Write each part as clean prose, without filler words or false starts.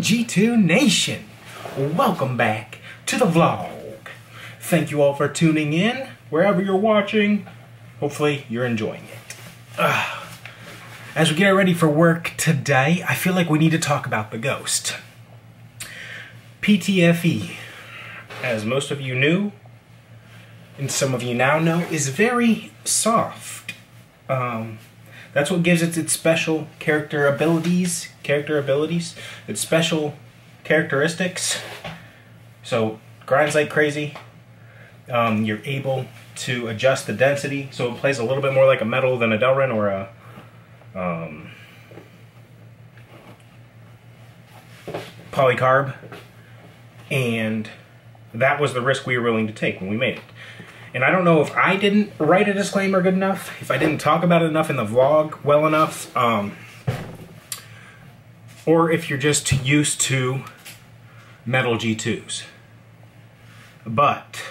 G2 Nation, welcome back to the vlog. Thank you all for tuning in, wherever you're watching. Hopefully you're enjoying it. As we get ready for work today, I feel like we need to talk about the Ghost. PTFE, as most of you knew, and some of you now know, is very soft. That's what gives it its special character abilities, its special characteristics. So grinds like crazy. You're able to adjust the density, so it plays a little bit more like a metal than a Delrin or a polycarb. And that was the risk we were willing to take when we made it. And I don't know if I didn't write a disclaimer good enough, if I didn't talk about it enough in the vlog well enough, or if you're just used to metal G2s. But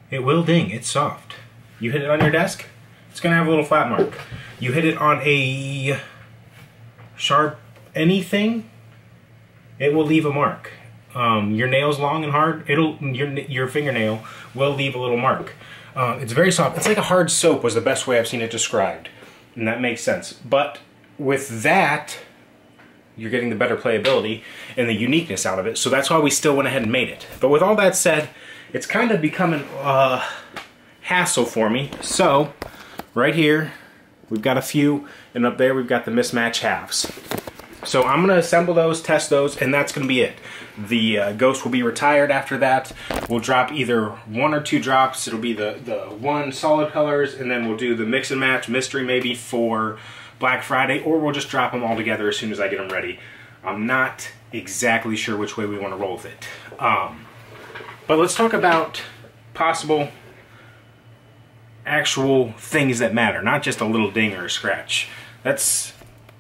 it will ding, it's soft. You hit it on your desk, it's gonna have a little flat mark. You hit it on a sharp anything, it will leave a mark. Your nail's long and hard, your fingernail will leave a little mark. It's very soft. It's like a hard soap was the best way I've seen it described. And that makes sense. But with that, you're getting the better playability and the uniqueness out of it. So that's why we still went ahead and made it. But with all that said, it's kind of becoming a hassle for me. So right here, we've got a few, and up there we've got the mismatch halves. So I'm going to assemble those, test those, and that's going to be it. The Ghost will be retired after that. We'll drop either 1 or 2 drops. It'll be the one solid colors, and then we'll do the mix and match mystery maybe for Black Friday, or we'll just drop them all together as soon as I get them ready. I'm not exactly sure which way we want to roll with it. But let's talk about possible actual things that matter, not just a little ding or a scratch. Let's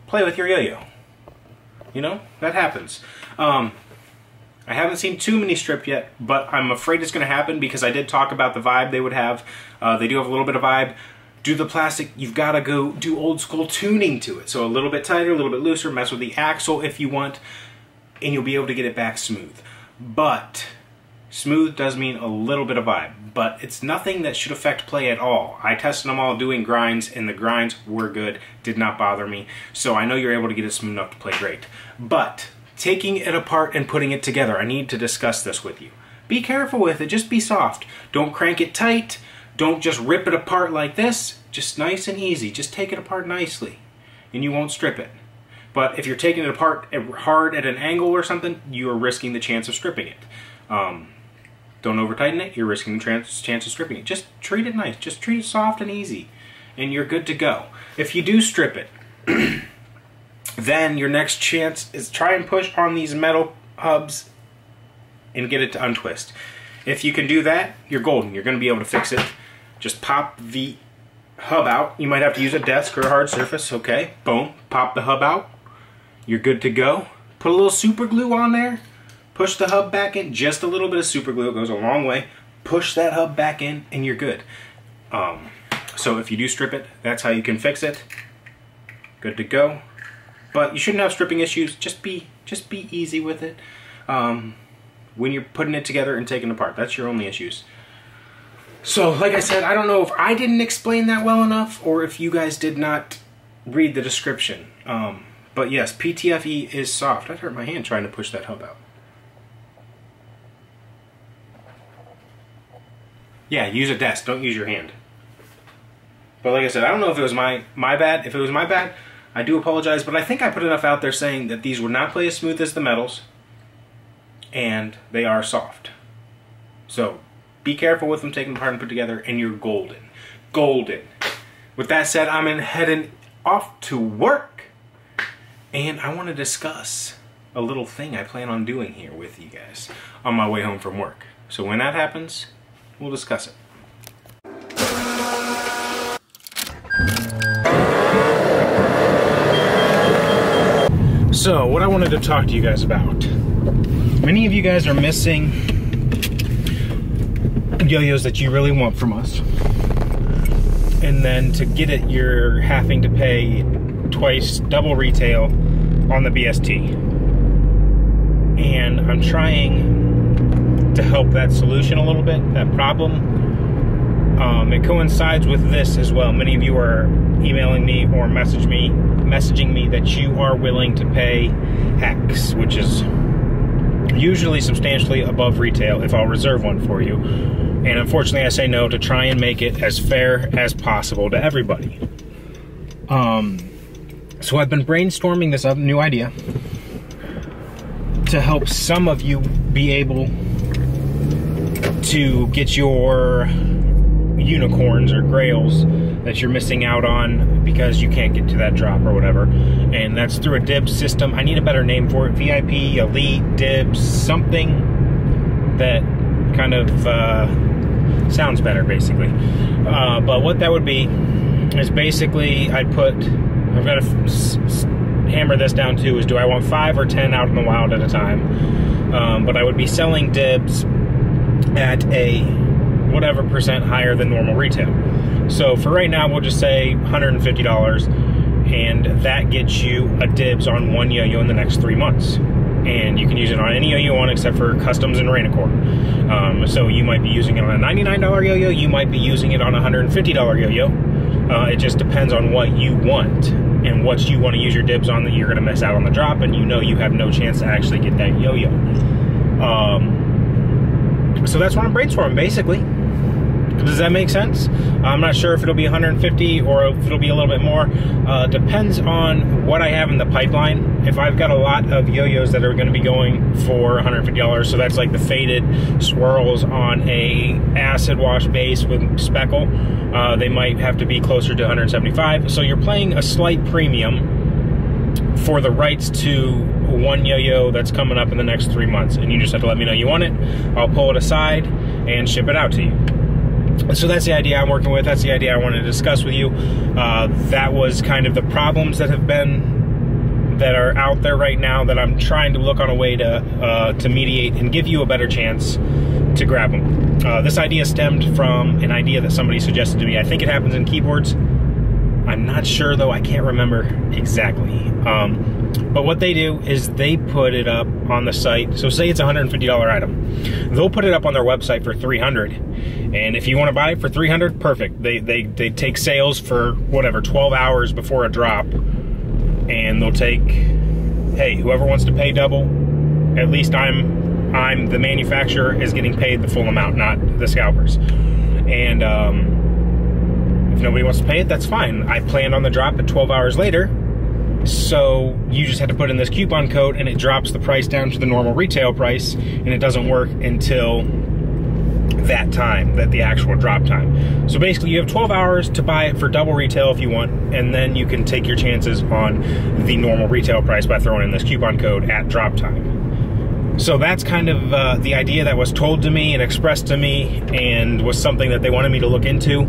play with your yo-yo. You know, that happens. I haven't seen too many stripped yet, but I'm afraid it's going to happen because I did talk about the vibe they would have. They do have a little bit of vibe. Do the plastic, you've got to go do old school tuning to it. So a little bit tighter, a little bit looser, mess with the axle if you want, and you'll be able to get it back smooth. But smooth does mean a little bit of vibe, but it's nothing that should affect play at all. I tested them all doing grinds, and the grinds were good, did not bother me. So I know you're able to get it smooth enough to play great. But taking it apart and putting it together, I need to discuss this with you. Be careful with it, just be soft. Don't crank it tight, don't just rip it apart like this, just nice and easy. Just take it apart nicely, and you won't strip it. But if you're taking it apart hard at an angle or something, you are risking the chance of stripping it. Don't over tighten it, you're risking the chance of stripping it. Just treat it nice, just treat it soft and easy, and you're good to go. If you do strip it, then your next chance is try and push on these metal hubs and get it to untwist. If you can do that, you're golden. You're going to be able to fix it. Just pop the hub out. You might have to use a desk or a hard surface. Okay, boom, pop the hub out. You're good to go. Put a little super glue on there. Push the hub back in, just a little bit of super glue, it goes a long way. Push that hub back in and you're good. So if you do strip it, that's how you can fix it. Good to go. But you shouldn't have stripping issues, just be easy with it. When you're putting it together and taking it apart, that's your only issues. So like I said, I don't know if I didn't explain that well enough or if you guys did not read the description. But yes, PTFE is soft. That hurt my hand trying to push that hub out. Yeah, use a desk, don't use your hand. But like I said, I don't know if it was my bad. If it was my bad, I do apologize, but I think I put enough out there saying that these would not play as smooth as the metals, and they are soft. So, be careful with them, take them apart and put together, and you're golden. Golden. With that said, I'm heading off to work, and I want to discuss a little thing I plan on doing here with you guys on my way home from work. So when that happens, we'll discuss it. So, what I wanted to talk to you guys about. Many of you guys are missing yo-yos that you really want from us. And then to get it, you're having to pay twice double retail on the BST. and I'm trying to help that solution a little bit, that problem. It coincides with this as well. Many of you are emailing me or messaging me that you are willing to pay X, which is usually substantially above retail if I'll reserve one for you. And unfortunately I say no to try and make it as fair as possible to everybody. So I've been brainstorming this new idea to help some of you be able to get your unicorns or grails that you're missing out on because you can't get to that drop or whatever. And that's through a dibs system. I need a better name for it. VIP, elite, dibs, something that kind of sounds better, basically. But what that would be is basically I've got to hammer this down too, is do I want 5 or 10 out in the wild at a time? But I would be selling dibs at a whatever percent higher than normal retail. So for right now, we'll just say $150, and that gets you a dibs on 1 yo-yo in the next 3 months. And you can use it on any yo you want except for customs and Rainicore. So you might be using it on a $99 yo-yo, you might be using it on a $150 yo-yo. It just depends on what you want and what you want to use your dibs on that you're going to miss out on the drop, and you know you have no chance to actually get that yo-yo. So that's what I'm brainstorming, basically. Does that make sense? I'm not sure if it'll be 150 or if it'll be a little bit more. Depends on what I have in the pipeline. If I've got a lot of yo-yos that are going to be going for $150, so that's like the faded swirls on a acid wash base with speckle, they might have to be closer to 175. So you're paying a slight premium for the rights to 1 yo-yo that's coming up in the next 3 months, and you just have to let me know you want it. I'll pull it aside and ship it out to you. So that's the idea I'm working with. That's the idea I wanted to discuss with you. That was kind of the problems that are out there right now that I'm trying to look on a way to mediate and give you a better chance to grab them. This idea stemmed from an idea that somebody suggested to me. I think it happens in keyboards. I'm not sure though, I can't remember exactly. But what they do is they put it up on the site. So say it's a $150 item. They'll put it up on their website for $300. And if you want to buy it for $300, perfect. They take sales for whatever, 12 hours before a drop. And they'll take, hey, whoever wants to pay double, at least I'm the manufacturer is getting paid the full amount, not the scalpers. And if nobody wants to pay it, that's fine. I planned on the drop at 12 hours later. So you just have to put in this coupon code and it drops the price down to the normal retail price, and it doesn't work until that time, the actual drop time. So basically you have 12 hours to buy it for double retail if you want, and then you can take your chances on the normal retail price by throwing in this coupon code at drop time. So that's kind of the idea that was told to me and expressed to me, and was something that they wanted me to look into.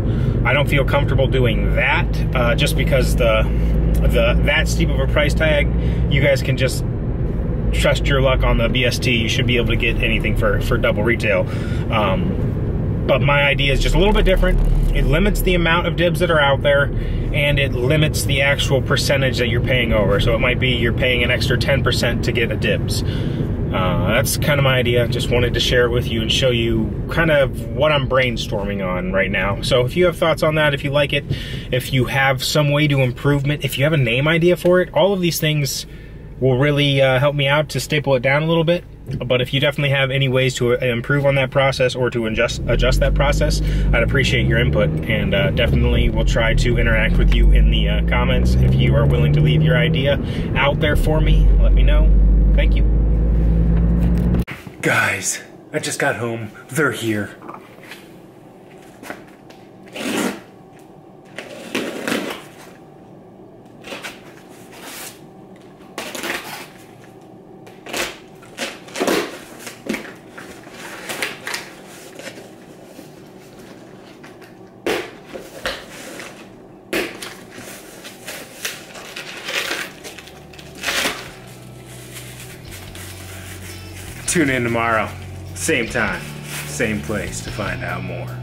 I don't feel comfortable doing that, just because that steep of a price tag, you guys can just trust your luck on the BST. You should be able to get anything for double retail. But my idea is just a little bit different. It limits the amount of dibs that are out there, and it limits the actual percentage that you're paying over. So it might be you're paying an extra 10% to get a dibs. That's kind of my idea. Just wanted to share it with you and show you kind of what I'm brainstorming on right now. So if you have thoughts on that, if you like it, if you have some way to improvement, if you have a name idea for it, all of these things will really help me out to staple it down a little bit. But if you definitely have any ways to improve on that process or to adjust that process, I'd appreciate your input, and definitely will try to interact with you in the comments. If you are willing to leave your idea out there for me, let me know. Thank you. Guys, I just got home. They're here. Tune in tomorrow, same time, same place to find out more.